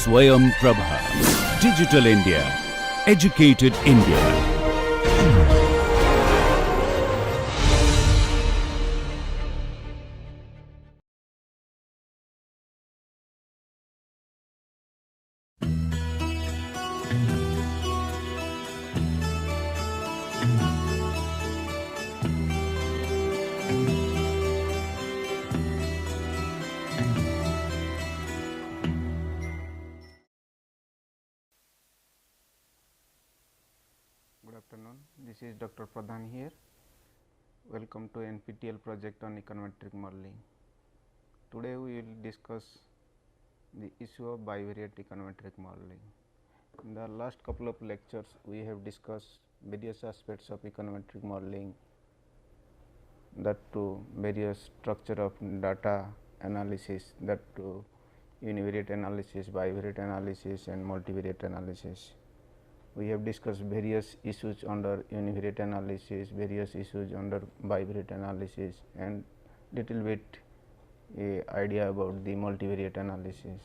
Swayam Prabha. Digital India. Educated India. Good afternoon, this is Dr. Pradhan here. Welcome to NPTEL project on econometric modeling. Today we will discuss the issue of bivariate econometric modeling. In the last couple of lectures we have discussed various aspects of econometric modeling, that to various structure of data analysis, that to univariate analysis, bivariate analysis and multivariate analysis. We have discussed various issues under univariate analysis, various issues under bivariate analysis and little bit idea about the multivariate analysis.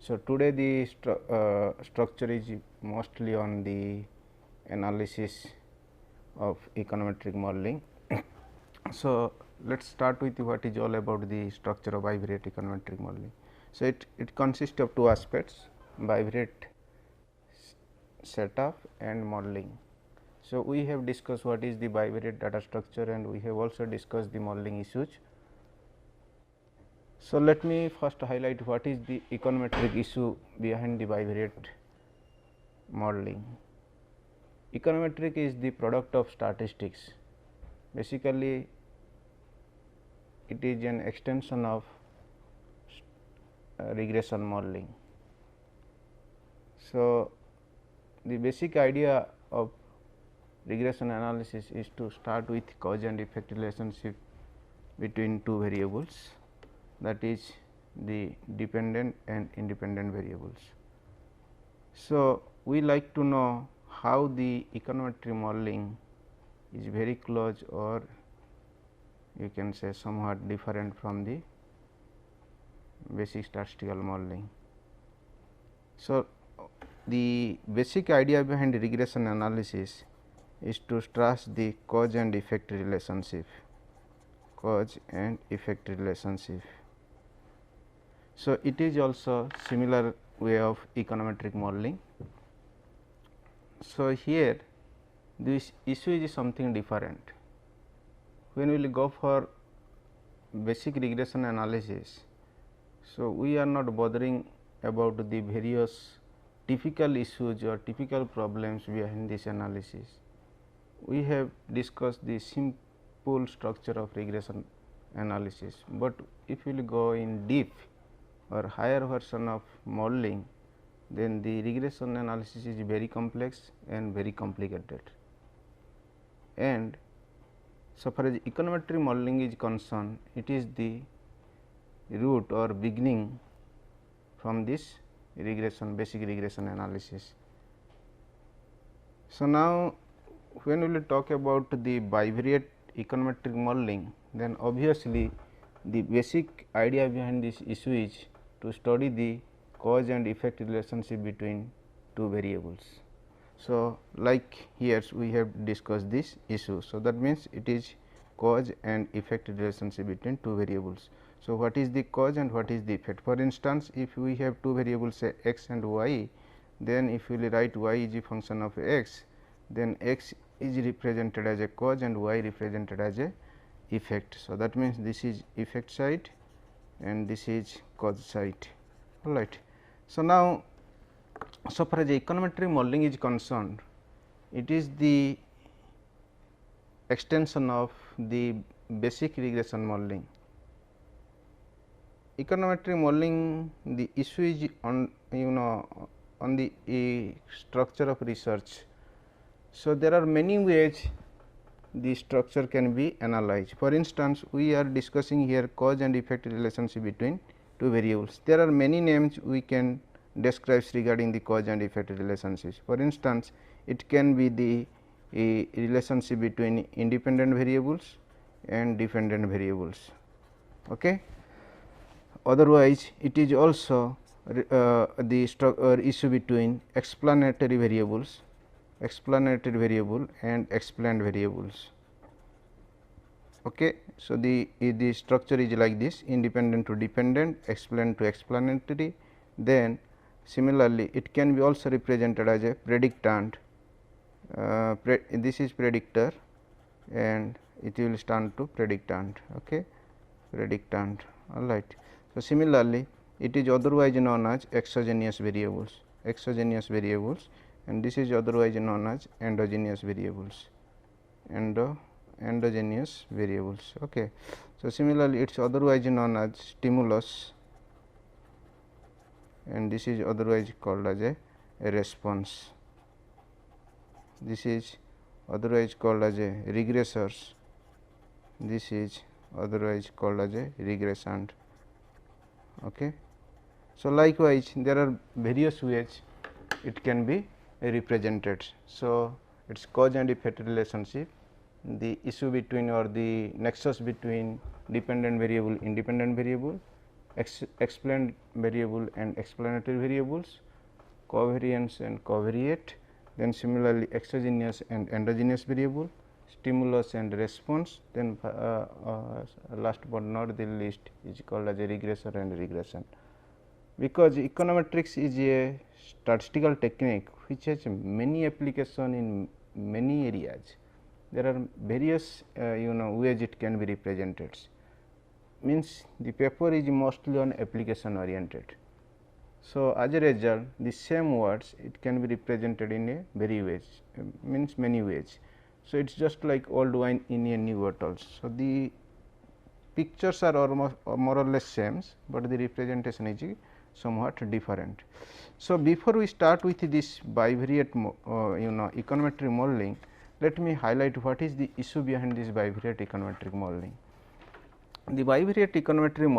So, today the structure is mostly on the analysis of econometric modeling. So, let us start with what is all about the structure of bivariate econometric modeling. So, it consists of two aspects, bivariate setup and modeling. So, we have discussed what is the bivariate data structure and we have also discussed the modeling issues. So, let me first highlight what is the econometric issue behind the bivariate modeling. Econometric is the product of statistics. Basically, it is an extension of regression modeling. So, the basic idea of regression analysis is to start with cause and effect relationship between two variables, that is the dependent and independent variables. So, we like to know how the econometric modeling is very close or you can say somewhat different from the basic statistical modeling. So, the basic idea behind regression analysis is to trace the cause and effect relationship, cause and effect relationship. So, it is also similar way of econometric modeling. So, here this issue is something different. When we will go for basic regression analysis, so we are not bothering about the various typical issues or typical problems behind this analysis. We have discussed the simple structure of regression analysis, but if we will go in deep or higher version of modeling, then the regression analysis is very complex and very complicated. And so far as econometric modeling is concerned, it is the root or beginning from this regression, basic regression analysis. So, now when we will talk about the bivariate econometric modeling, then obviously the basic idea behind this issue is to study the cause and effect relationship between two variables. So, like here we have discussed this issue. So, that means it is cause and effect relationship between two variables. So, what is the cause and what is the effect? For instance, if we have two variables say x and y, then if we will write y is a function of x, then x is represented as a cause and y represented as a effect. So, that means this is effect side and this is cause side, all right. So, now so far as econometric modeling is concerned, it is the extension of the basic regression modeling. Econometric modeling, the issue is on on the structure of research. So, there are many ways the structure can be analyzed. For instance, we are discussing here cause and effect relationship between two variables. There are many names we can describe regarding the cause and effect relationships. For instance, it can be the relationship between independent variables and dependent variables. Okay. Otherwise, it is also issue between explanatory variable and explained variables. Okay. So, the structure is like this: independent to dependent, explained to explanatory. Then similarly, it can be also represented as a predictant. This is predictor and it will stand to predictant. Okay. Predictant, all right. So, similarly, it is otherwise known as exogenous variables, and this is otherwise known as endogenous variables, endogenous variables. Okay. So, similarly, it is otherwise known as stimulus, and this is otherwise called as a response. This is otherwise called as a regressors, this is otherwise called as a regressant. Okay. So, likewise, there are various ways it can be represented. So, it is cause and effect relationship, the issue between or the nexus between dependent variable, independent variable, explained variable and explanatory variables, covariance and covariate, then similarly exogenous and endogenous variable, stimulus and response, then last but not the least is called as a regressor and regression. Because econometrics is a statistical technique which has many application in many areas. There are various ways it can be represented. Means the paper is mostly on application oriented. So, as a result, the same words it can be represented in a very ways, means many ways. So, it is just like old wine in a new bottles. So, the pictures are almost more or less same, but the representation is somewhat different. So, before we start with this bivariate econometric modeling, let me highlight what is the issue behind this bivariate econometric modeling. The bivariate econometric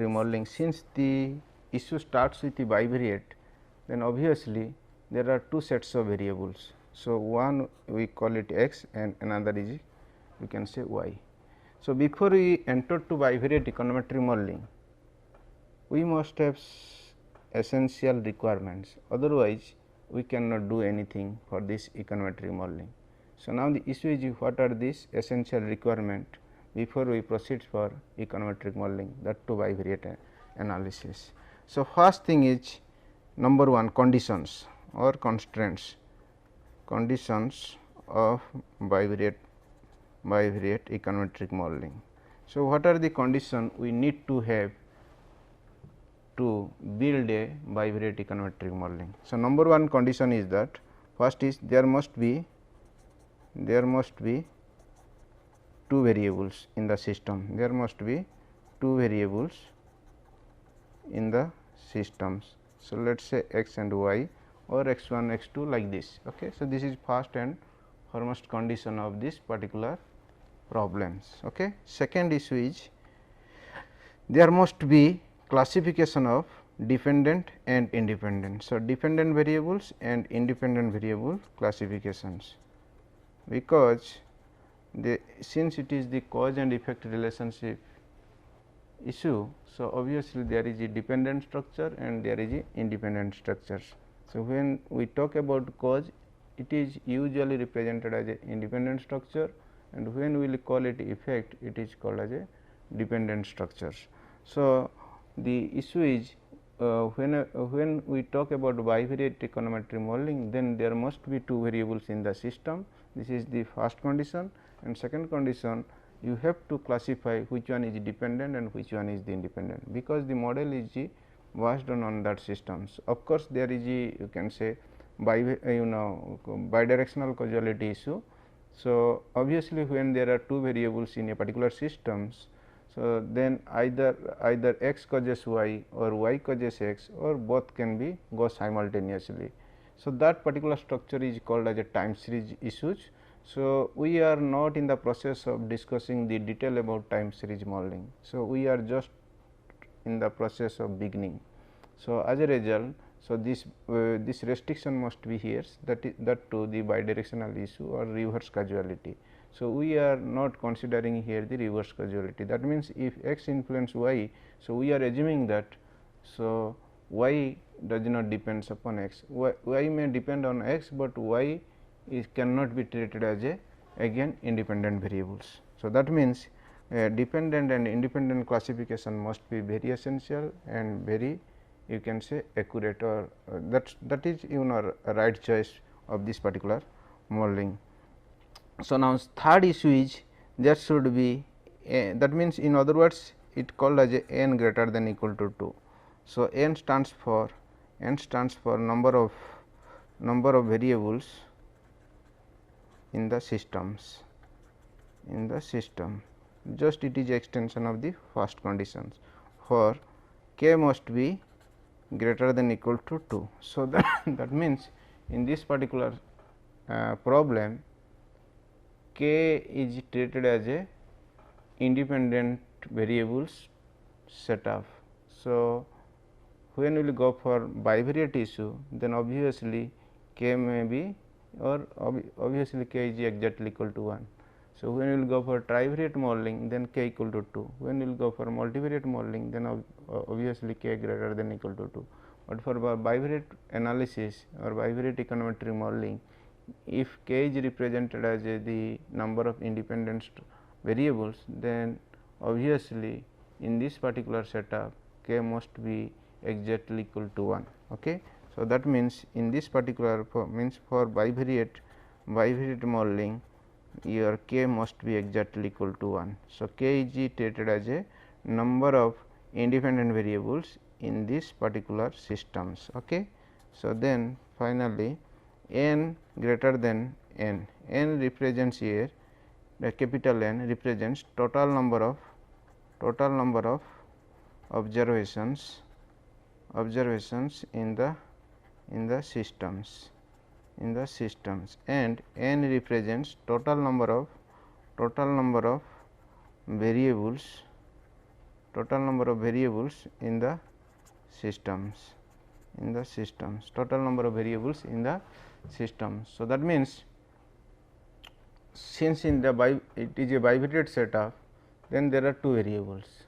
modeling, since the issue starts with the bivariate, then obviously there are two sets of variables. So, one we call it x and another is you can say y. So, before we enter to bivariate econometric modeling, we must have essential requirements, otherwise we cannot do anything for this econometric modeling. So, now the issue is what are these essential requirement before we proceed for econometric modeling, that to bivariate analysis. So, first thing is number one, conditions or constraints, conditions of bivariate econometric modeling. So, what are the conditions we need to have to build a bivariate econometric modeling? So, number one condition is that first is there must be two variables in the system, there must be two variables in the systems. So, let us say x and y or x 1 x 2 like this. Okay. So, this is first and foremost condition of this particular problems. Okay. Second issue is there must be classification of dependent and independent. So, dependent variables and independent variable classifications, because since it is the cause and effect relationship issue. So, obviously, there is a dependent structure and there is a independent structures. So, when we talk about cause, it is usually represented as a independent structure, and when we will call it effect, it is called as a dependent structures. So, the issue is when we talk about bivariate econometric modeling, then there must be two variables in the system. This is the first condition, and second condition, you have to classify which one is dependent and which one is the independent, because the model is based on that systems. Of course, there is you can say bidirectional causality issue. So, obviously, when there are two variables in a particular systems, so then either x causes y or y causes x, or both can be go simultaneously. So, that particular structure is called as a time series issues. So, we are not in the process of discussing the detail about time series modeling. So, we are just in the process of beginning. So, as a result, so this restriction must be here, that to the bidirectional issue or reverse causality. So, we are not considering here the reverse causality. That means, if x influence y, so we are assuming that, so y does not depends upon x, y may depend on x, but y is cannot be treated as a again independent variables. So, that means, dependent and independent classification must be very essential and very, you can say, accurate, or that is a right choice of this particular modeling. So, now third issue is that should be that means, in other words, it called as a n greater than equal to 2. So, n stands for number of variables in the systems, just it is extension of the first conditions for k must be greater than equal to 2. So, that means, in this particular problem, k is treated as a independent variables setup. So, when we will go for bivariate issue, then obviously k may be, or obviously k is exactly equal to 1. So, when we will go for trivariate modeling, then k equal to 2. When we will go for multivariate modeling, then obviously k greater than equal to 2. But for bivariate analysis or bivariate econometric modeling, if k is represented as the number of independent variables, then obviously in this particular setup k must be exactly equal to 1. Okay. So, that means, in this particular for bivariate modeling, your k must be exactly equal to 1. So, k is treated as a number of independent variables in this particular systems. Okay. So, then finally, n greater than n, represents here, the capital N represents total number of observations in the systems, and n represents total number of variables in the systems, total number of variables in the system. So, that means, since in the it is a bivariate setup, then there are 2 variables.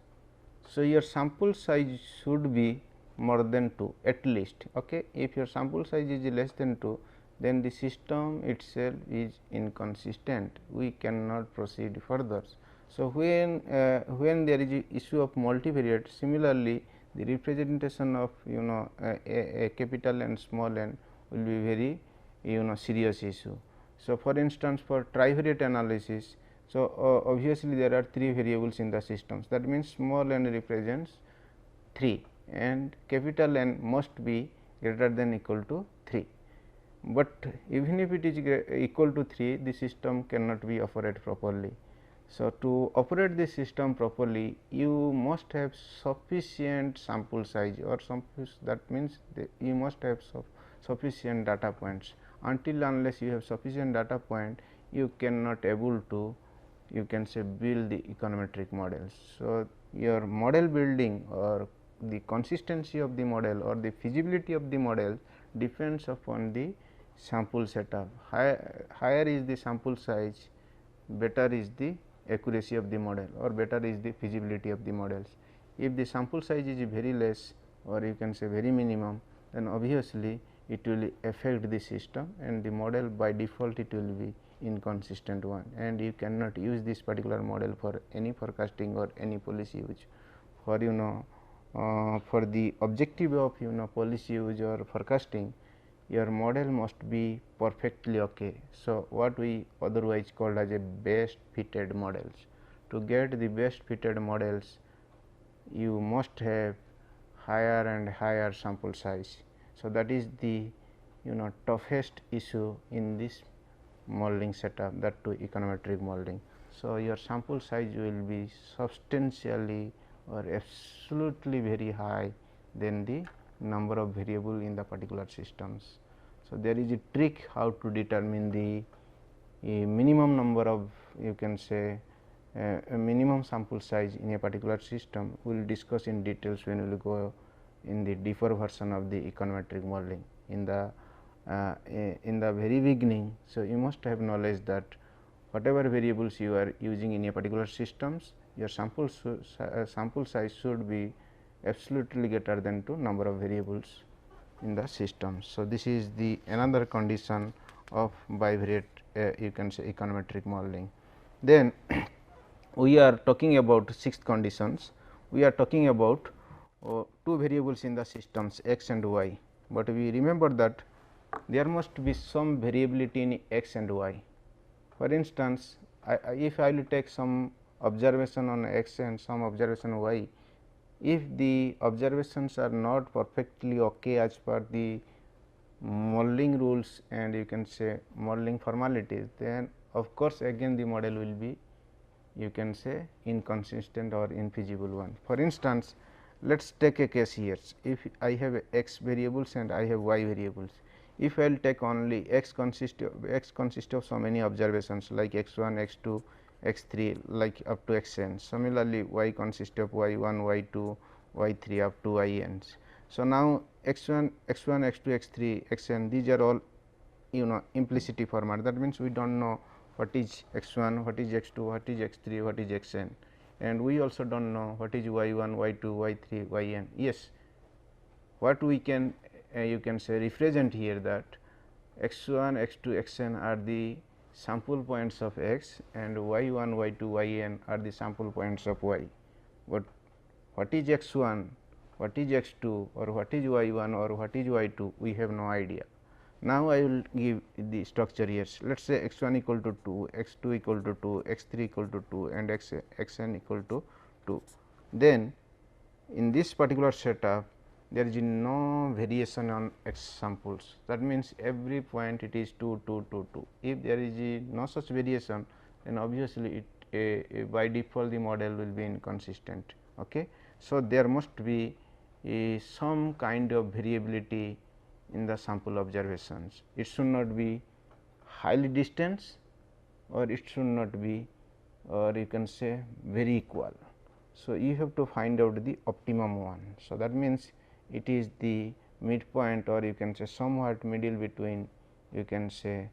So, your sample size should be more than 2 at least. Okay. If your sample size is less than 2, then the system itself is inconsistent, we cannot proceed further. So, when there is a issue of multivariate, similarly the representation of a capital and small n will be very serious issue. So, for instance, for trivariate analysis, so obviously there are 3 variables in the systems, that means small n represents 3 and capital N must be greater than equal to 3. But even if it is equal to 3, the system cannot be operated properly. So, to operate the system properly, you must have sufficient sample size, or that means you must have sufficient data points. Until unless you have sufficient data point, you cannot able to, you can say, build the econometric models. So, your model building or the consistency of the model or the feasibility of the model depends upon the sample setup. Higher is the sample size, better is the accuracy of the model, or better is the feasibility of the models. If the sample size is very less, or you can say very minimum, then obviously it will affect the system, and the model by default it will be inconsistent one, and you cannot use this particular model for any forecasting or any policy use. For for the objective of policy use or forecasting, your model must be perfectly okay. So, what we otherwise called as a best fitted models. To get the best fitted models, you must have higher and higher sample size. So, that is the toughest issue in this modeling setup, that to econometric modeling. So, your sample size will be substantially or absolutely very high than the number of variable in the particular systems. So, there is a trick how to determine the minimum number of, you can say, a minimum sample size in a particular system. We will discuss in details when we will go in the deeper version of the econometric modeling. In the very beginning, so you must have knowledge that whatever variables you are using in a particular systems, your sample size should be absolutely greater than to number of variables in the system. So, this is the another condition of bivariate you can say econometric modeling. Then we are talking about sixth conditions. We are talking about two variables in the systems x and y, but we remember that there must be some variability in x and y. For instance, if I will take some observation on x and some observation on y, if the observations are not perfectly okay as per the modeling rules and you can say modeling formalities, then of course, again the model will be you can say inconsistent or infeasible one. For instance, let us take a case here. If I have x variables and I have y variables, if I will take only x consists of so many observations like x 1, x 2, x 3 like up to x n. Similarly, y consists of y 1, y 2, y 3 up to y n. So, now x 1, x 2, x 3, x n, these are all implicity format. That means, we do not know what is x 1, what is x 2, what is x 3, what is x n, and we also do not know what is y 1, y 2, y 3, y n. Yes, what we can you can say represent here that x 1, x 2, x n are the sample points of x and y 1, y 2, y n are the sample points of y. But what is x 1, what is x 2 or what is y 1 or what is y 2, we have no idea. Now, I will give the structure here. Let us say x 1 equal to 2, x 2 equal to 2, x 3 equal to 2 and x n equal to 2. Then, in this particular setup, there is no variation on x samples. That means, every point it is 2, 2, 2, 2. If there is no such variation, then obviously, it by default the model will be inconsistent. Okay. So, there must be some kind of variability in the sample observations. It should not be highly distant or it should not be or you can say very equal. So, you have to find out the optimum one. So, that means, it is the midpoint or you can say somewhat middle between you can say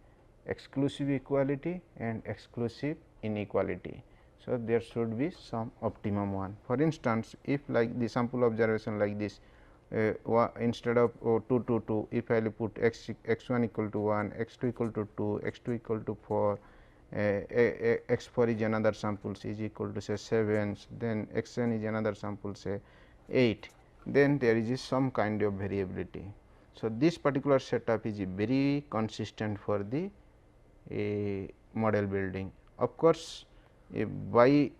exclusive equality and exclusive inequality. So, there should be some optimum one. For instance, if like the sample observation like this instead of 2 to 2, if I will put x 1 equal to 1, x 2 equal to 2, x 2 equal to 4, x 4 is another sample is equal to say 7, then x n is another sample say 8, then there is some kind of variability. So, this particular setup is very consistent for the model building. Of course, by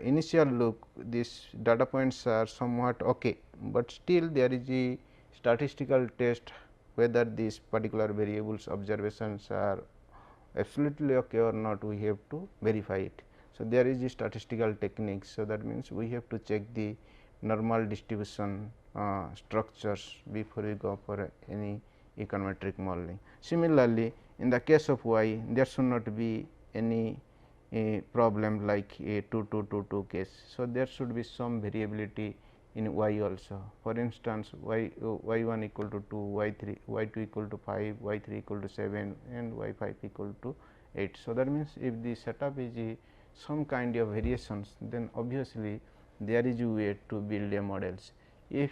initial look these data points are somewhat okay, but still there is a statistical test whether these particular variables observations are absolutely okay or not, we have to verify it. So, there is a statistical techniques. So, that means, we have to check the normal distribution structures before we go for any econometric modeling. Similarly, in the case of y, there should not be any problem like a 2 2 2 2 case. So, there should be some variability in y also. For instance, y 1 equal to 2, y 3, y 2 equal to 5, y 3 equal to 7 and y 5 equal to 8. So, that means, if the setup is some kind of variations, then obviously, there is a way to build a models. If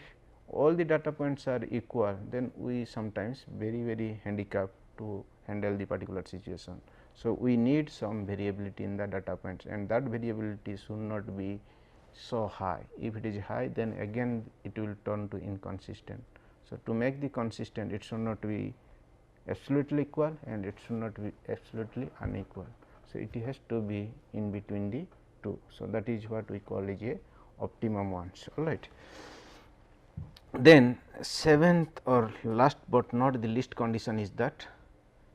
all the data points are equal, then we sometimes very handicapped to handle the particular situation. So, we need some variability in the data points and that variability should not be so high. If it is high, then again it will turn to inconsistent. So, to make the consistent, it should not be absolutely equal and it should not be absolutely unequal. So, it has to be in between the two. So, that is what we call is a optimum ones. All right. Then seventh or last but not the least condition is that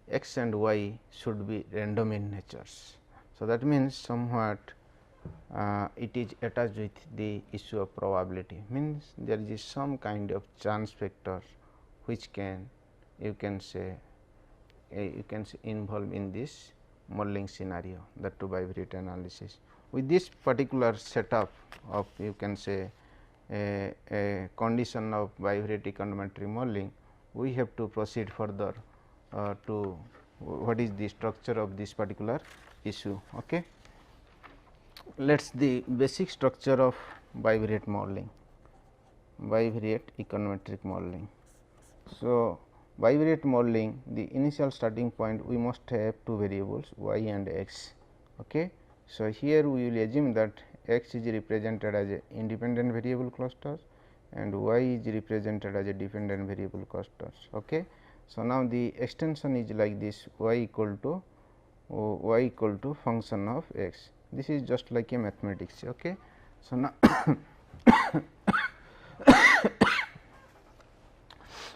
x and y should be random in natures. So, that means, somewhat it is attached with the issue of probability, means there is some kind of chance factor which can you can say involve in this modeling scenario, that to bivariate analysis. With this particular setup of you can say a condition of bivariate econometric modeling, we have to proceed further to what is the structure of this particular issue. Okay. Let us the basic structure of bivariate modeling, bivariate econometric modeling. So, bivariate modeling, the initial starting point we must have two variables y and x. Okay. So, here we will assume that x is represented as a independent variable clusters and y is represented as a dependent variable clusters. Okay. So, now the extension is like this, y equal to function of x. This is just like a mathematics. Okay. So, now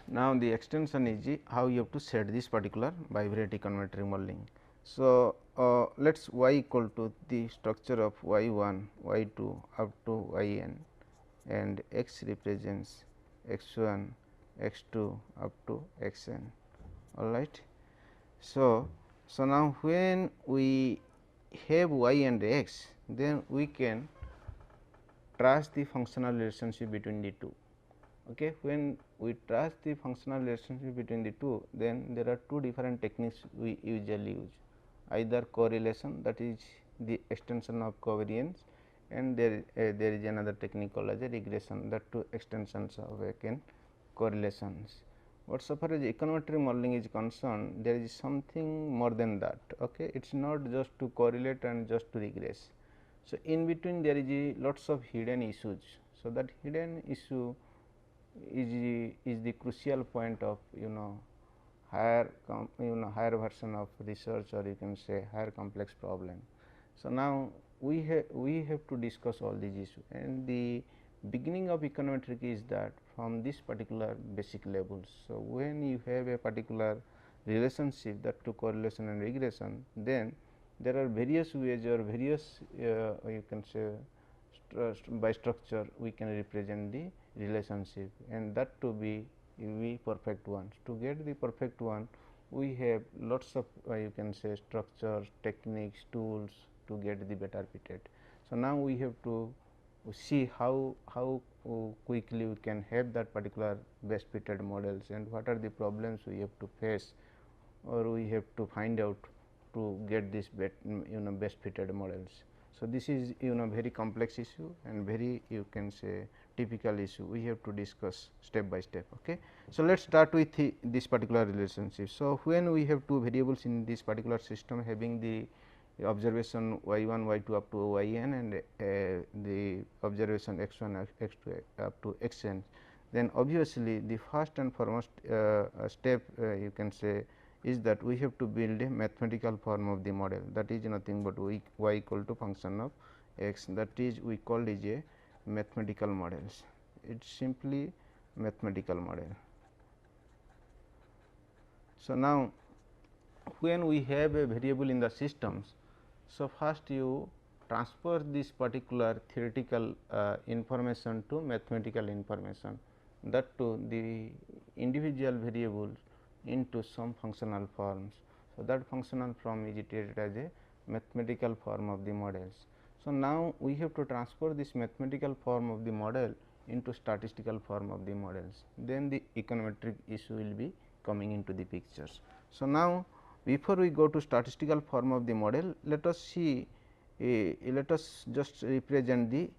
now the extension is how you have to set this particular bivariate econometric modeling. So, let us y equal to the structure of y 1, y 2 up to y n, and x represents x 1, x 2 up to x n. All right. So, now when we have y and x, then we can trace the functional relationship between the two. Okay. When we trace the functional relationship between the two, then there are two different techniques we usually use, either correlation, that is the extension of covariance, and there is another technique called as a regression, that two extensions of again correlations. But so far as econometric modeling is concerned, there is something more than that. Okay. It is not just to correlate and just to regress. So, in between there is lots of hidden issues. So, that hidden issue is the crucial point of higher higher version of research, or you can say higher complex problem. So, now we have to discuss all these issues, and the beginning of econometric is that from this particular basic levels. So, when you have a particular relationship, that to correlation and regression, then there are various ways or various you can say by structure we can represent the relationship, and that to be perfect ones. To get the perfect one, we have lots of you can say structures, techniques, tools to get the better fitted. So, now we have to see how quickly we can have that particular best fitted models, and what are the problems we have to face, or we have to find out to get this best fitted models. So, this is very complex issue and very you can say typical issue we have to discuss step by step. Okay. So, let us start with this particular relationship. So, when we have two variables in this particular system having the observation y 1, y 2 up to y n, and the observation x 1, x 2 up to x n, then obviously the first and foremost step you can say is that we have to build a mathematical form of the model, that is nothing but y equal to function of x, that is we call it a mathematical models. It is simply mathematical model. So, now when we have a variable in the systems, so first you transfer this particular theoretical information to mathematical information, that to the individual variables into some functional forms. So, that functional form is treated as a mathematical form of the models. So, now we have to transfer this mathematical form of the model into statistical form of the models, then the econometric issue will be coming into the pictures. So, now before we go to statistical form of the model, let us see let us just represent the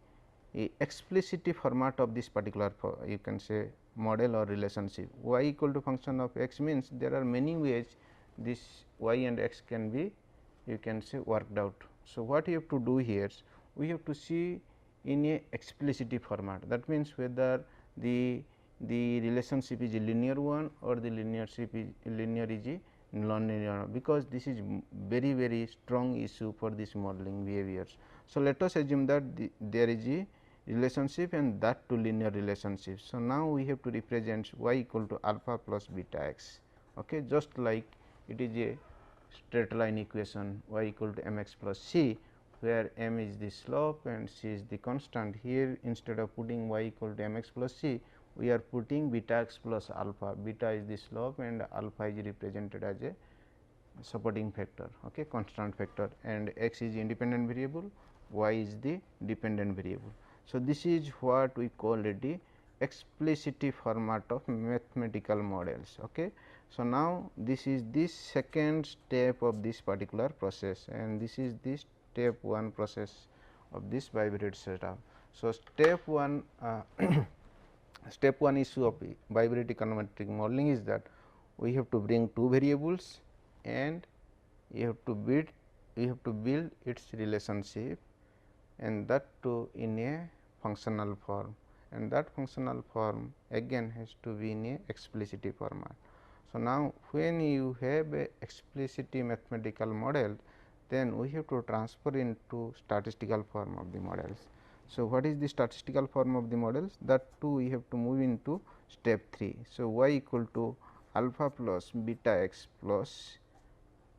explicit format of this particular you can say model or relationship. Y equal to function of x means there are many ways this y and x can be you can say worked out. So, what you have to do here, we have to see in a explicit format, that means whether the relationship is a linear one or the linear is a non-linear, because this is very strong issue for this modeling behaviors. So, let us assume that there is a relationship and that to linear relationship. So, now we have to represent y equal to alpha plus beta x, okay, just like it is a straight line equation y equal to m x plus c, where m is the slope and c is the constant. Here instead of putting y equal to m x plus c, we are putting beta x plus alpha. Beta is the slope and alpha is represented as a supporting factor, okay, constant factor, and x is independent variable, y is the dependent variable. So, this is what we call it the explicit format of mathematical models. Okay. So, now this is this second step of this particular process, and this is the step 1 process of this bivariate setup. So, step 1 step 1 issue of bivariate econometric modeling is that we have to bring two variables and you have to build its relationship, and that too in a functional form, and that functional form again has to be in a explicit format. So, now when you have a explicit mathematical model, then we have to transfer into statistical form of the models. So, what is the statistical form of the models? That too we have to move into step 3. So, y equal to alpha plus beta x plus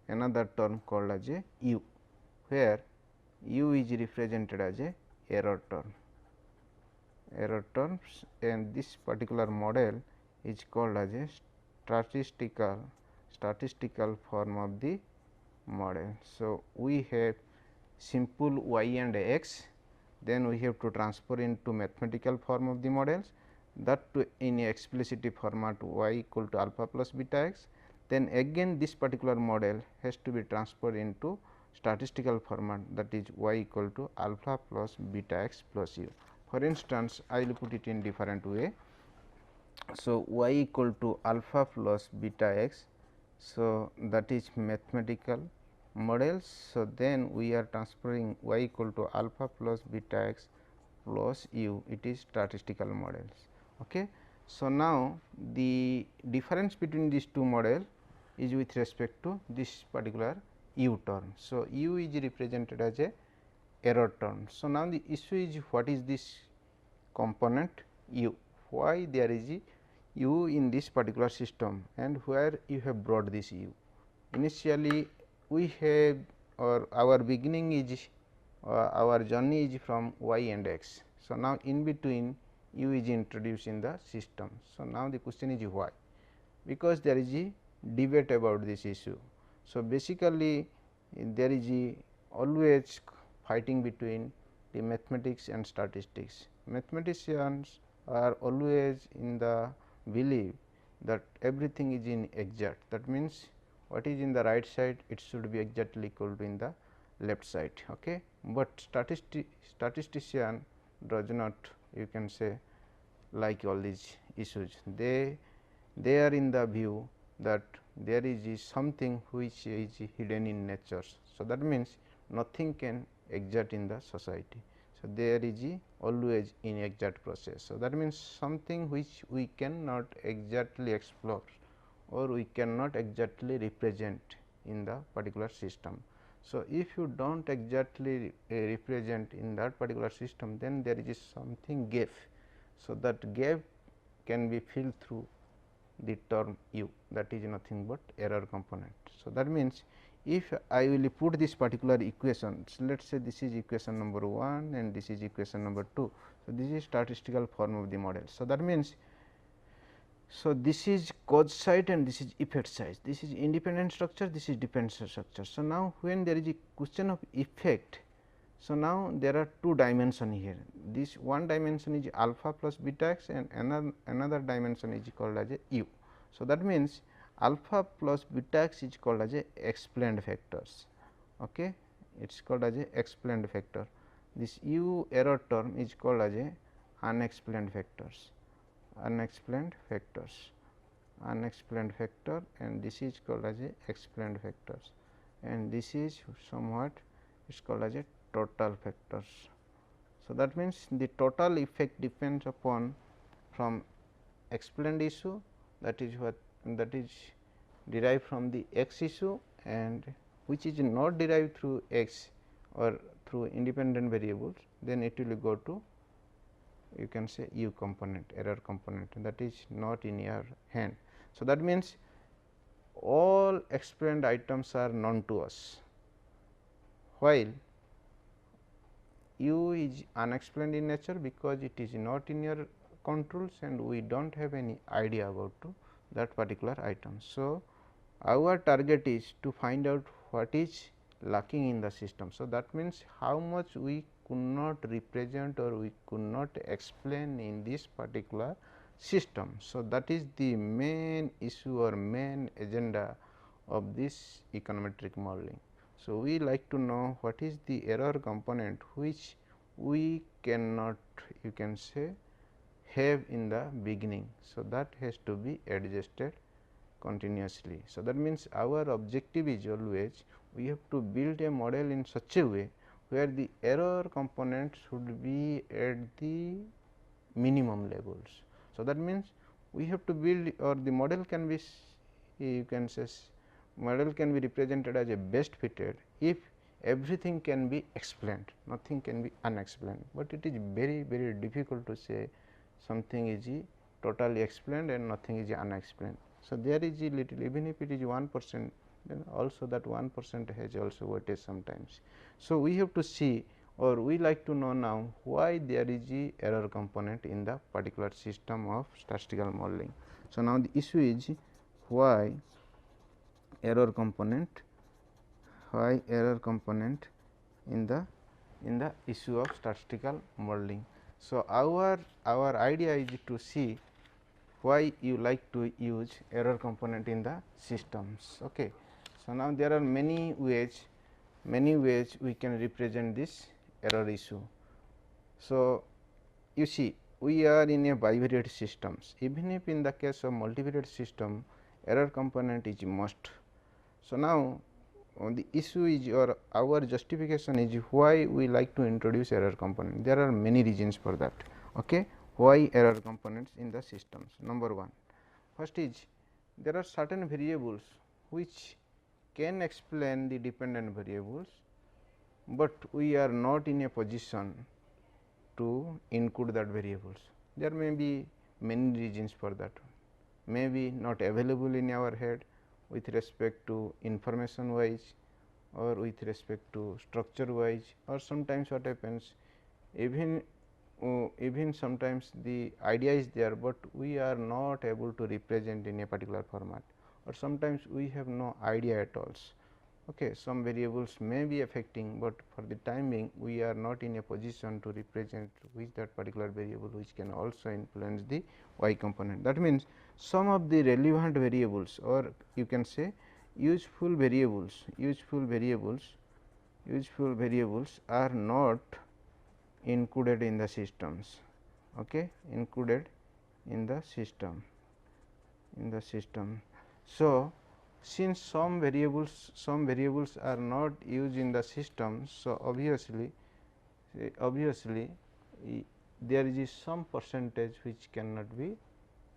another term called as a u, where u is represented as a error terms, and this particular model is called as a statistical form of the model. So, we have simple y and x, then we have to transfer into mathematical form of the models, that to in a explicit format y equal to alpha plus beta x. Then again this particular model has to be transferred into statistical format, that is y equal to alpha plus beta x plus u. For instance, I will put it in different way. So, y equal to alpha plus beta x. So, that is mathematical models. So, then we are transferring y equal to alpha plus beta x plus u, it is statistical models. Okay. So, now the difference between these two models is with respect to this particular u term. So, u is represented as a error term. So, now the issue is what is this component u, why there is a u in this particular system and where you have brought this u. Initially we have, or our beginning is our journey is from y and x. So, now in between u is introduced in the system. So, now the question is why, because there is a debate about this issue. So, basically there is a always fighting between the mathematics and statistics. Mathematicians are always in the belief that everything is in exact, that means what is in the right side it should be exactly equal to in the left side. Okay. But statistician does not, you can say, like all these issues. They are in the view that there is something which is hidden in nature. So, that means nothing can exact in the society. So, there is always inexact process. So, that means something which we cannot exactly explore or we cannot exactly represent in the particular system. So, if you do not exactly represent in that particular system, then there is something gap. So, that gap can be filled through the term u, that is nothing but error component. So, that means if I will put this particular equation, so let us say this is equation number 1 and this is equation number 2. So, this is statistical form of the model. So, that means, so this is cause side and this is effect side, this is independent structure, this is dependent structure. So, now when there is a question of effect, so now there are two dimension here, this one dimension is alpha plus beta x and another dimension is called as a u. So, that means alpha plus beta x is called as a explained factors. Okay. It is called as a explained factor. This u error term is called as a unexplained factors, unexplained factor, and this is called as a explained factors, and this is somewhat it is called as a total factors. So, that means the total effect depends upon from explained issue, that is what that is derived from the x issue, and which is not derived through x or through independent variables, then it will go to, you can say, u component, error component, that is not in your hand. So, that means all explained items are known to us, while u is unexplained in nature because it is not in your controls and we do not have any idea about that particular item. So, our target is to find out what is lacking in the system. So, that means how much we could not represent or we could not explain in this particular system. So, that is the main issue or main agenda of this econometric modeling. So, we like to know what is the error component which we cannot, you can say, have in the beginning. So, that has to be adjusted continuously. So, that means our objective is always we have to build a model in such a way where the error component should be at the minimum levels. So, that means we have to build, or the model can be, you can say, model can be represented as a best fitted if everything can be explained, nothing can be unexplained, but it is very very difficult to say something is totally explained and nothing is unexplained. So, there is a little, even if it is 1%, then also that 1% has also weightage sometimes. So, we have to see, or we like to know now why there is a error component in the particular system of statistical modeling. So, now the issue is why error component, in the issue of statistical modeling. So, our idea is to see why you like to use error component in the systems. Okay. So, now there are many ways we can represent this error issue. So, you see, we are in a bivariate systems, even if in the case of multivariate system error component is must. So, now the issue is, or our justification is why we like to introduce error component. There are many reasons for that. Okay. Why error components in the systems? Number one, first is there are certain variables which can explain the dependent variables, but we are not in a position to include that variables. There may be many reasons for that, may be not available in our head with respect to information wise, or with respect to structure wise, or sometimes what happens, even sometimes the idea is there, but we are not able to represent in a particular format, or sometimes we have no idea at all. Okay. Some variables may be affecting, but for the time being we are not in a position to represent which that particular variable which can also influence the y component. That means, some of the relevant variables, or you can say useful variables are not included in the systems. Okay. Included in the system. So, since some variables are not used in the system, so obviously there is some percentage which cannot be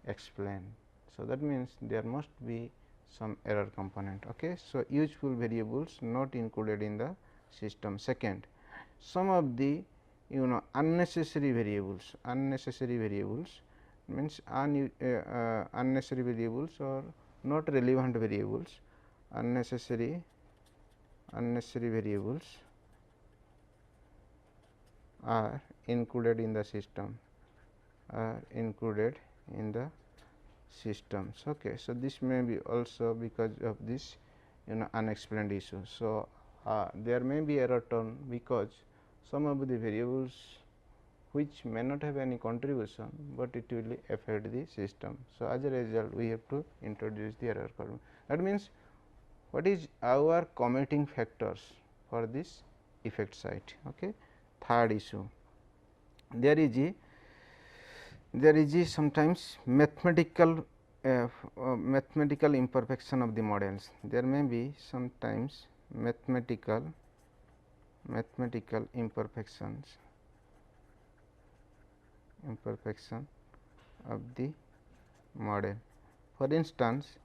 explained. So, that means there must be some error component. Okay. So, useful variables not included in the system. Second, some of the unnecessary variables means unnecessary variables or not relevant variables, unnecessary variables are included in the system, systems. Okay. So, this may be also because of this unexplained issue. So, there may be error term because some of the variables which may not have any contribution, but it will affect the system. So, as a result we have to introduce the error curve. That means, what is our commuting factors for this effect site. Okay. Third issue, there is sometimes mathematical imperfection of the models. There may be sometimes mathematical imperfection of the model. For instance,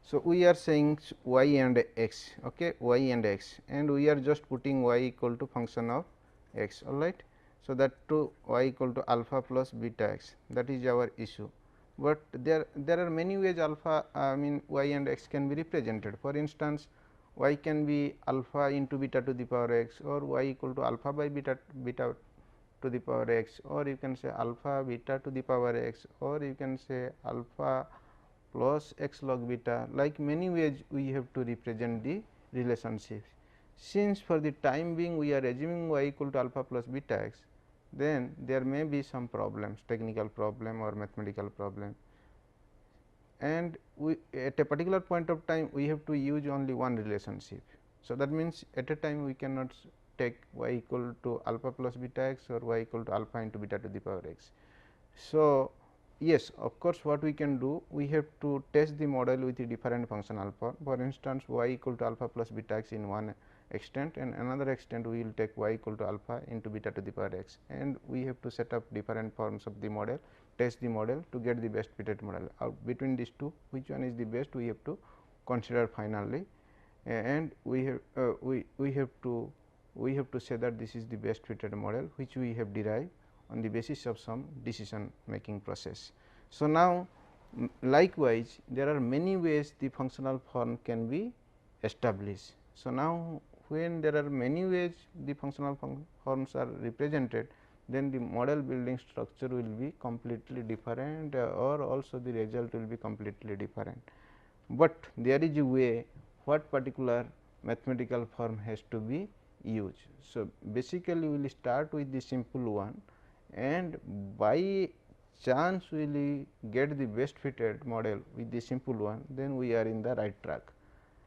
so we are saying y and x, okay, y and x, and we are just putting y equal to function of x, all right. So, that to y equal to alpha plus beta x, that is our issue, but there are many ways alpha y and x can be represented. For instance, y can be alpha into beta to the power x, or y equal to alpha by beta to the power x, or you can say alpha beta to the power x, or you can say alpha plus x log beta. Like many ways we have to represent the relationships. Since for the time being we are assuming y equal to alpha plus beta x, then there may be some problems, technical problem or mathematical problem, and we at a particular point of time we have to use only one relationship. So, that means at a time we cannot take y equal to alpha plus beta x or y equal to alpha into beta to the power x. So, yes, of course, what we can do, we have to test the model with the different functional form. For instance, y equal to alpha plus beta x in one extent, and another extent we will take y equal to alpha into beta to the power x, and we have to set up different forms of the model, test the model to get the best fitted model. Out between these two, which one is the best, we have to consider finally, and we have to say that this is the best fitted model, which we have derived on the basis of some decision making process. So, now likewise there are many ways the functional form can be established. So, now when there are many ways the functional forms are represented, then the model building structure will be completely different, or also the result will be completely different. But there is a way what particular mathematical form has to be used. So, basically we will start with the simple one, and by chance we will get the best fitted model with the simple one, then we are in the right track.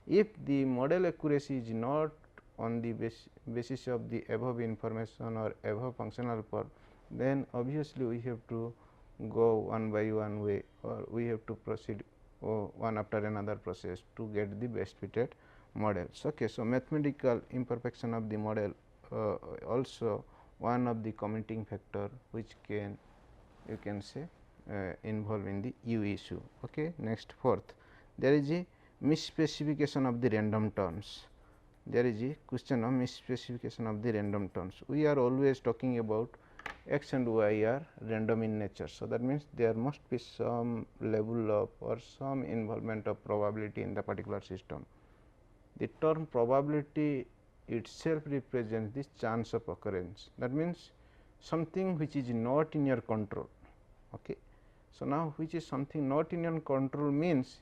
If the model accuracy is not on the basis of the above information or above functional form, then obviously we have to go one by one way, or we have to proceed one after another process to get the best fitted models. Okay. So, mathematical imperfection of the model also one of the commuting factor which can, you can say, involve in the U issue. Okay. Next, fourth, there is a misspecification of the random terms. There is a question of misspecification of the random terms. We are always talking about x and y are random in nature. So, that means there must be some level of or some involvement of probability in the particular system. The term probability itself represents this chance of occurrence. That means something which is not in your control. Okay. So, now which is something not in your control means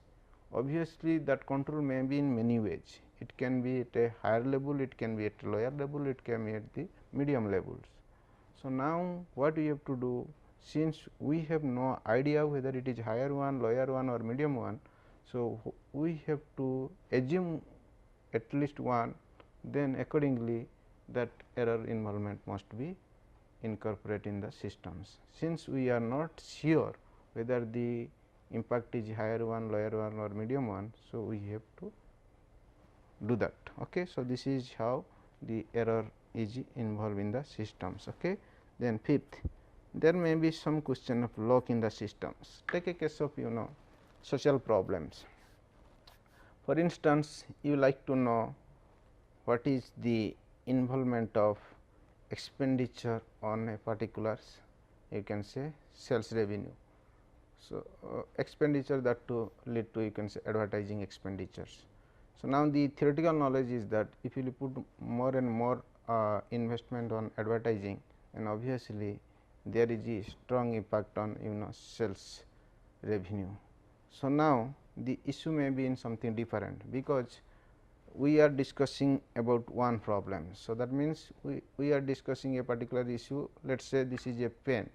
obviously that control may be in many ways. It can be at a higher level, it can be at a lower level, it can be at the medium levels. So, now what we have to do, since we have no idea whether it is higher one, lower one or medium one. So, we have to assume at least one, then accordingly that error involvement must be incorporated in the systems. Since we are not sure whether the impact is higher one, lower one or medium one. So, we have to do that. Okay. So, this is how the error is involved in the systems. Okay. Then fifth, there may be some question of lock in the systems. Take a case of social problems. For instance, you like to know what is the involvement of expenditure on a particular, you can say, sales revenue. So, expenditure that to lead to, you can say, advertising expenditures. So, now the theoretical knowledge is that if you put more and more investment on advertising, and obviously there is a strong impact on sales revenue. So, now the issue may be in something different, because we are discussing about one problem. So, that means we are discussing a particular issue, let us say this is a pen.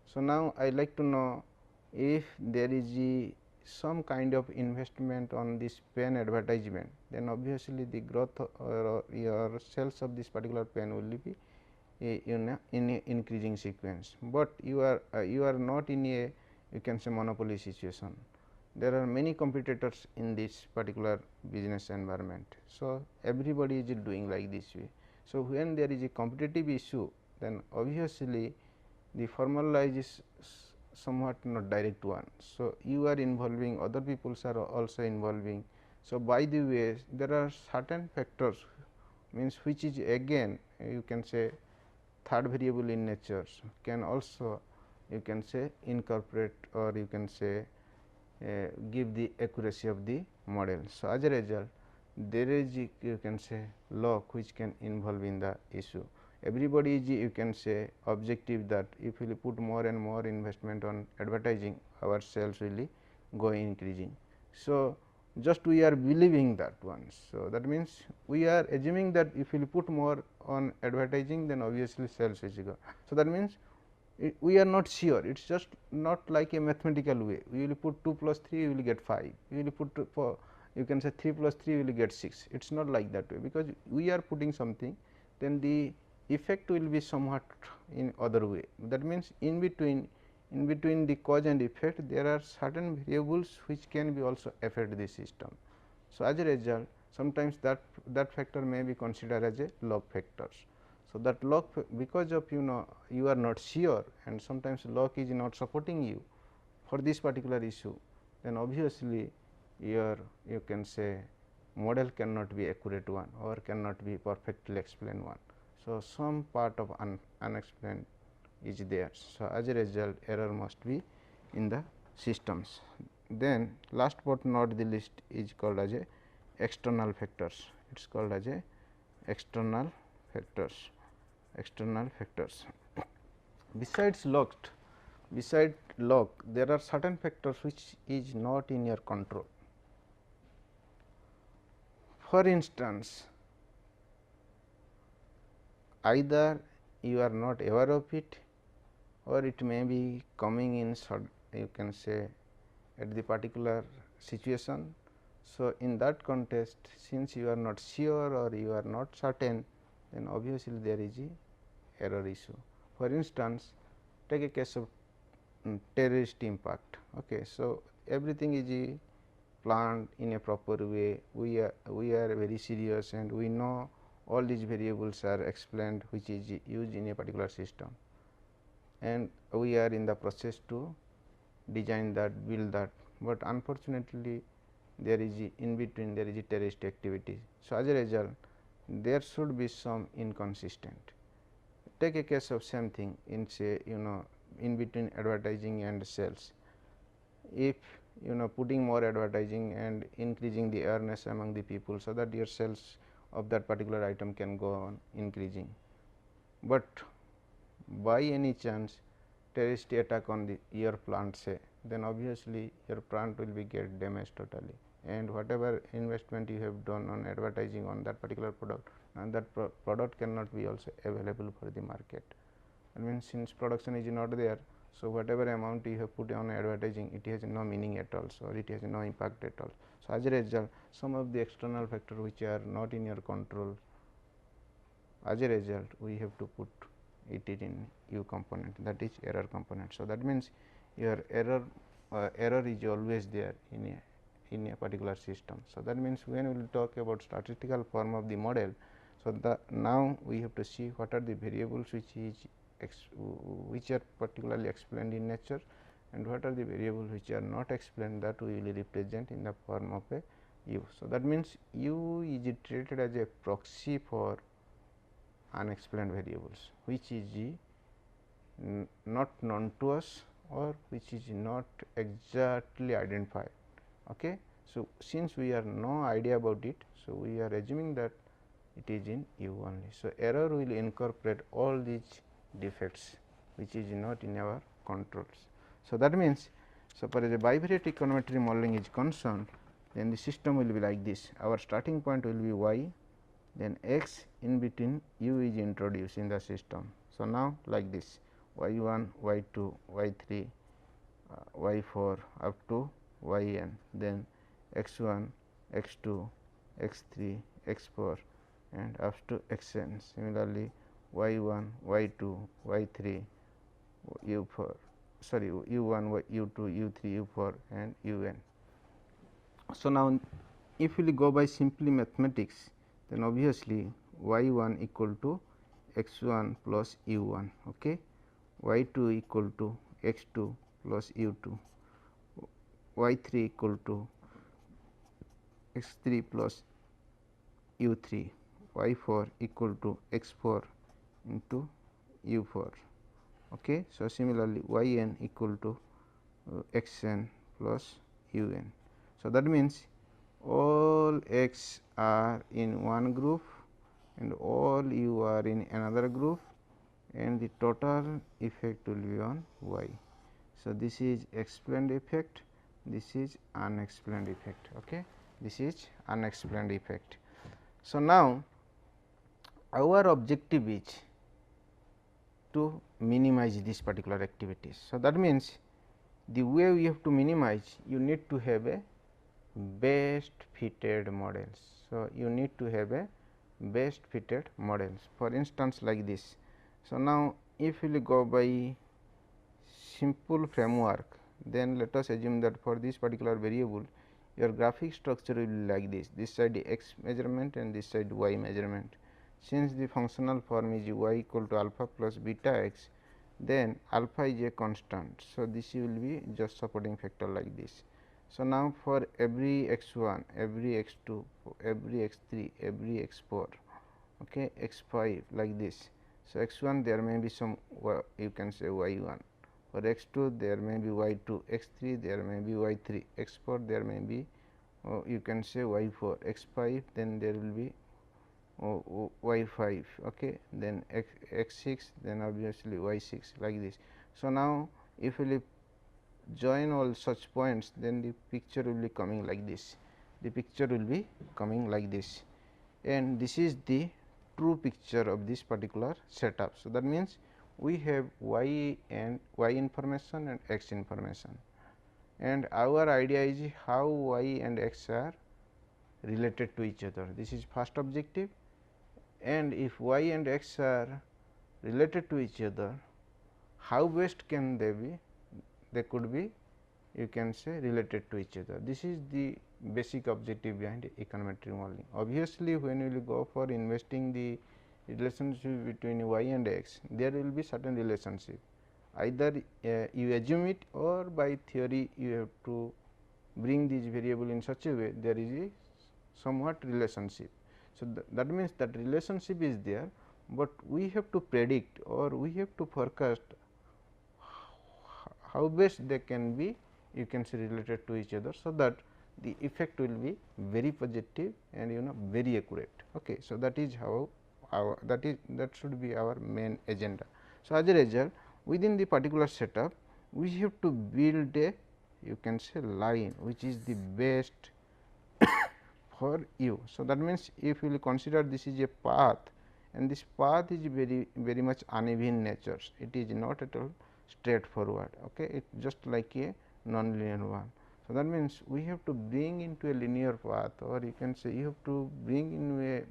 So, now I like to know if there is some kind of investment on this pen advertisement, then obviously the growth or your sales of this particular pen will be in a increasing sequence, but you are not in a, you can say, monopoly situation. There are many competitors in this particular business environment. So, everybody is doing like this way. So, when there is a competitive issue, then obviously the formalized is somewhat not direct one. So, you are involving, other peoples are also involving. So, by the way, there are certain factors, means which is again, you can say, third variable in nature, can also, you can say, incorporate, or you can say give the accuracy of the model. So, as a result, there is a, you can say, lock which can involve in the issue. Everybody is, you can say, objective that if we put more and more investment on advertising, our sales will go increasing. So, just we are believing that one. So, that means we are assuming that if we put more on advertising, then obviously sales will go. So, that means we are not sure, it is just not like a mathematical way. We will put 2 plus 3, you will get 5, you will put 2 for, you can say 3 plus 3, you will get 6. It is not like that way, because we are putting something, then the effect will be somewhat in other way. That means, in between the cause and effect, there are certain variables which can be also affect the system. So, as a result, sometimes that factor may be considered as a log factors. So, that log, because of you are not sure, and sometimes log is not supporting you for this particular issue, then obviously your, you can say, model cannot be accurate one or cannot be perfectly explained one. So, some part of unexplained is there. So, as a result, error must be in the systems. Then last but not the least is called as a external factors. It is called as a external factors. External factors. Besides log, there are certain factors which is not in your control. For instance, either you are not aware of it, or it may be coming in, you can say, at the particular situation. So, in that context, since you are not sure or you are not certain, then obviously there is a error issue. For instance, take a case of terrorist impact. Okay. So, everything is planned in a proper way, we are very serious, and we know all these variables are explained which is used in a particular system, and we are in the process to design that, build that, but unfortunately there is in between there is a terrorist activity. So, as a result, there should be some inconsistent. Take a case of same thing in, say, in between advertising and sales. If putting more advertising and increasing the awareness among the people, so that your sales of that particular item can go on increasing, but by any chance terrorist attack on your plant, say, then obviously your plant will be get damaged totally, and whatever investment you have done on advertising on that particular product, and that product cannot be also available for the market. I mean, since production is not there, so whatever amount you have put on advertising, it has no meaning at all, so it has no impact at all. So, as a result, some of the external factors which are not in your control, as a result we have to put it in u component, that is error component. So, that means your error is always there in a particular system. So, that means when we will talk about statistical form of the model, so now we have to see what are the variables which are particularly explained in nature, and what are the variables which are not explained, that we will represent in the form of a u. So, that means u is treated as a proxy for unexplained variables, which is not known to us or which is not exactly identified. Okay. So, since we have no idea about it, so we are assuming that it is in u only. So, error will incorporate all these defects which is not in our controls. So, that means, so far as a bivariate econometric modeling is concerned, then the system will be like this. Our starting point will be y, then x, in between u is introduced in the system. So, now like this y 1, y 2, y 3, y 4 up to y n, then x 1, x 2, x 3, x 4 and up to x n. Similarly, y 1, y 2, y 3, u 4, sorry, u 1, u 2, u 3, u 4 and u n. So, now if we go by simply mathematics, then obviously y 1 equal to x 1 plus u 1, okay. Y 2 equal to x 2 plus u 2, y 3 equal to x 3 plus u 3, y 4 equal to x 4 into u 4. Okay. So, similarly, y n equal to x n plus u n. So, that means all x are in one group and all u are in another group, and the total effect will be on y. So, this is explained effect, this is unexplained effect. Okay. this is unexplained effect. So, now our objective is to minimize this particular activities. So, that means the way we have to minimize, you need to have a best fitted models. So, you need to have a best fitted models, for instance like this. So, now if we will go by simple framework, then let us assume that for this particular variable your graphic structure will be like this side x measurement and this side y measurement. Since the functional form is y equal to alpha plus beta x, then alpha is a constant. So, this will be just supporting factor like this. So, now for every x 1, every x 2, every x 3, every x 4, okay, x 5 like this. So, x 1 there may be some you can say y 1, for x 2 there may be y 2, x 3 there may be y 3, x 4 there may be you can say y 4, x 5 then there will be y 5, okay, then x 6, then obviously y 6 like this. So, now if we join all such points, then the picture will be coming like this, the picture will be coming like this, and this is the true picture of this particular setup. So, that means we have y and y information and x information, and our idea is how y and x are related to each other. This is first objective, and if y and x are related to each other, how best can they be? They could be, you can say, related to each other. This is the basic objective behind econometric modeling. Obviously, when you will go for investing the relationship between y and x, there will be certain relationship, either you assume it or by theory you have to bring this variable in such a way there is a somewhat relationship. So, that means that relationship is there, but we have to predict or we have to forecast how best they can be, you can say, related to each other. So, that the effect will be very positive and very accurate. Okay. So, that is how our that should be our main agenda. So, as a result, within the particular setup we have to build a, you can say, line which is the best for you. So, that means if you will consider this is a path, and this path is very much uneven nature, it is not at all straightforward. Okay. It just like a non-linear one. So, that means we have to bring into a linear path, or you can say you have to bring in a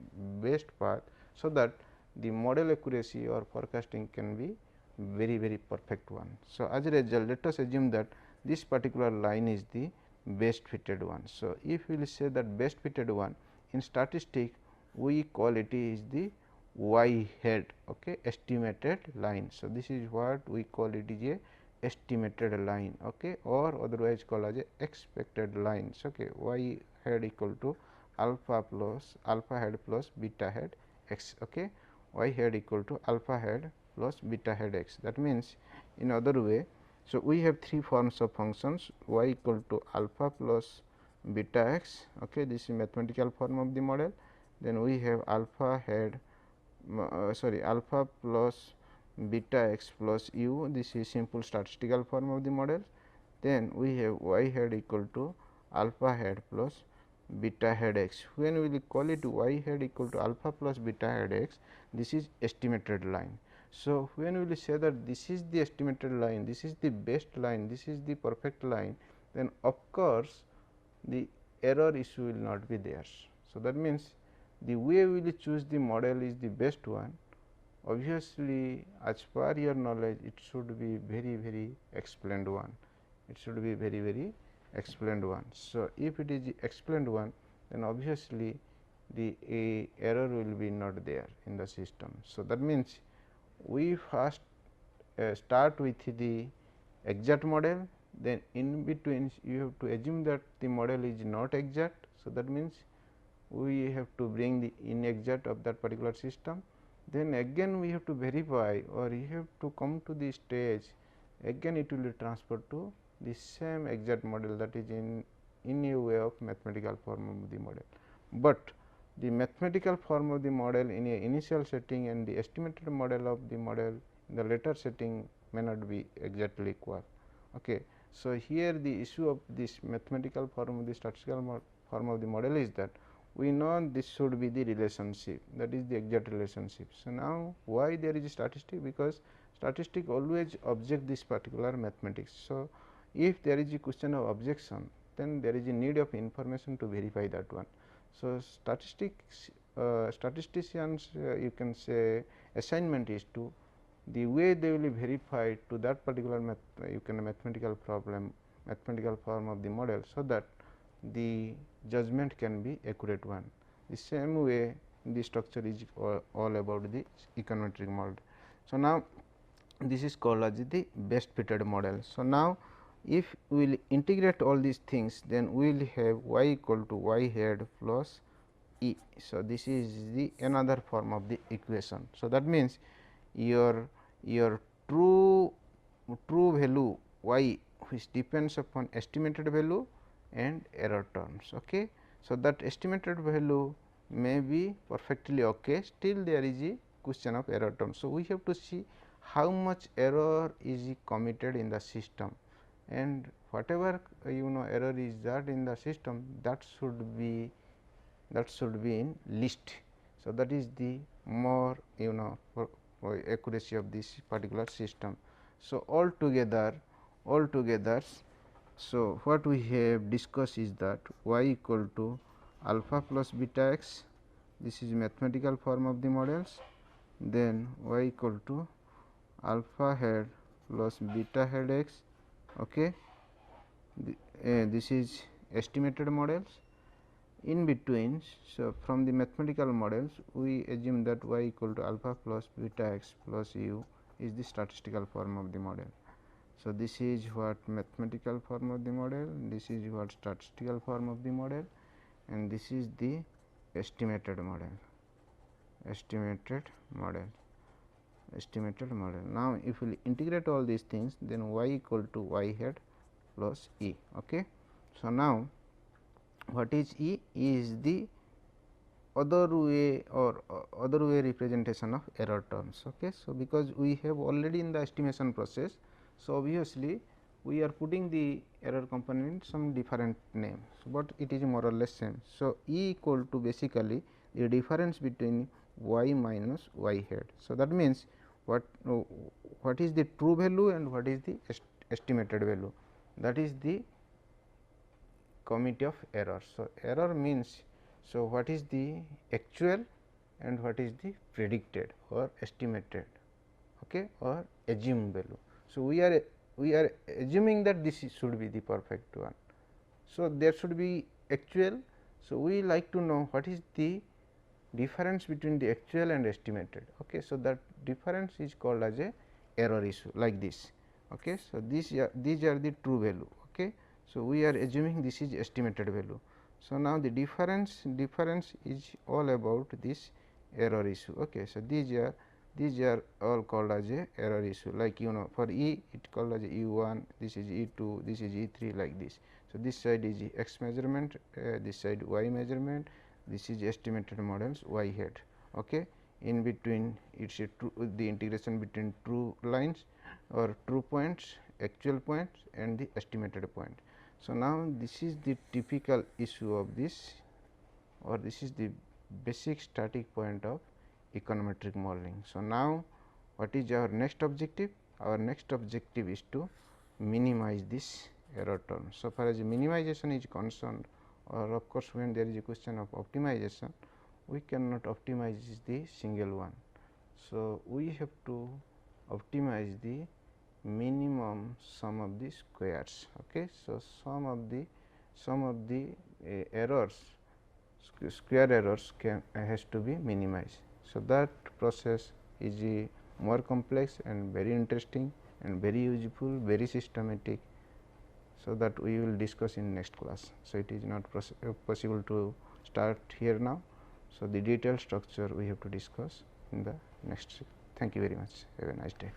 best path, so that the model accuracy or forecasting can be very perfect one. So, as a result, let us assume that this particular line is the best fitted one. So, if we will say that best fitted one, in statistics we call it is the y head, okay, estimated line. So, this is what we call it is a estimated line, okay, or otherwise called as a expected lines. Okay, y head equal to alpha head plus beta head x. Okay, y head equal to alpha head plus beta head x. That means, in other way, so we have three forms of functions: y equal to alpha plus beta x. Okay, this is mathematical form of the model. Then we have alpha head alpha plus beta x plus u, this is simple statistical form of the model. Then we have y head equal to alpha head plus beta head x. When we will call it y head equal to alpha plus beta head x, this is estimated line. So, when we will say that this is the estimated line, this is the best line, this is the perfect line, then of course, the error issue will not be there. So, that means, the way we will choose the model is the best one. Obviously, as per your knowledge, it should be very explained one, it should be very explained one. So, if it is explained one, then obviously, the error will be not there in the system. So, that means, we first start with the exact model, then in between you have to assume that the model is not exact. So, that means, we have to bring the inexact of that particular system, then again we have to verify, or you have to come to the stage, again it will be transferred to the same exact model, that is in a way of mathematical form of the model. But the mathematical form of the model in a initial setting and the estimated model of the model in the later setting may not be exactly equal. Okay. So, here the issue of this mathematical form of the statistical form of the model is that we know this should be the relationship, that is the exact relationship. So, now why there is a statistic? Because statistic always object this particular mathematics. So, if there is a question of objection, then there is a need of information to verify that one. So, statisticians you can say assignment is to the way they will verify to that particular mathematical problem, mathematical form of the model, so that the judgment can be accurate one. The same way the structure is all about the econometric model. So, now this is called as the best fitted model. So, now if we will integrate all these things, then we will have y equal to y hat plus E. So, this is the another form of the equation. So, that means your true value y, which depends upon estimated value and error terms. Okay. So, that estimated value may be perfectly okay, still there is a question of error terms. So, we have to see how much error is committed in the system, and whatever error is that in the system, that should be in list. So, that is the more for accuracy of this particular system. So, altogether so what we have discussed is that y equal to alpha plus beta x, this is mathematical form of the models, then y equal to alpha hat plus beta hat x. Okay. This is estimated models. In between, so from the mathematical models we assume that y equal to alpha plus beta x plus u is the statistical form of the model. So, this is what mathematical form of the model, this is what statistical form of the model, and this is the estimated model. Now, if we integrate all these things, then y equal to y hat plus E. Okay. So, now what is E? Is the other way representation of error terms. Okay. So, because we have already in the estimation process, so obviously we are putting the error component some different name, but it is more or less same. So, E equal to basically the difference between y minus y hat. So, that means what is the true value and what is the estimated value, that is the committee of error. So, error means, so what is the actual and what is the predicted or estimated, okay, or assumed value. So, we are assuming that this should be the perfect one. So, there should be actual. So, we like to know what is the difference between the actual and estimated. Okay. So, that difference is called as a error issue like this. Okay. So, these are the true value. Okay. So, we are assuming this is estimated value. So, now the difference is all about this error issue. Okay. So, these are all called as a error issue, like for E it called as E1, this is E2, this is E3 like this. So, this side is x measurement, this side y measurement, this is estimated models y hat. Okay. In between it is the integration between true lines or true points, actual points and the estimated point. So, now this is the typical issue of this, or this is the basic static point of econometric modeling. So, now what is our next objective? Our next objective is to minimize this error term. So, far as minimization is concerned, or of course, when there is a question of optimization, we cannot optimize the single one. So, we have to optimize the minimum sum of the squares. Okay. So, sum of the errors, square errors has to be minimized. So, that process is more complex and very interesting and very useful, very systematic. So, that we will discuss in next class. So, it is not possible to start here now. So, the detailed structure we have to discuss in the next. Thank you very much. Have a nice day.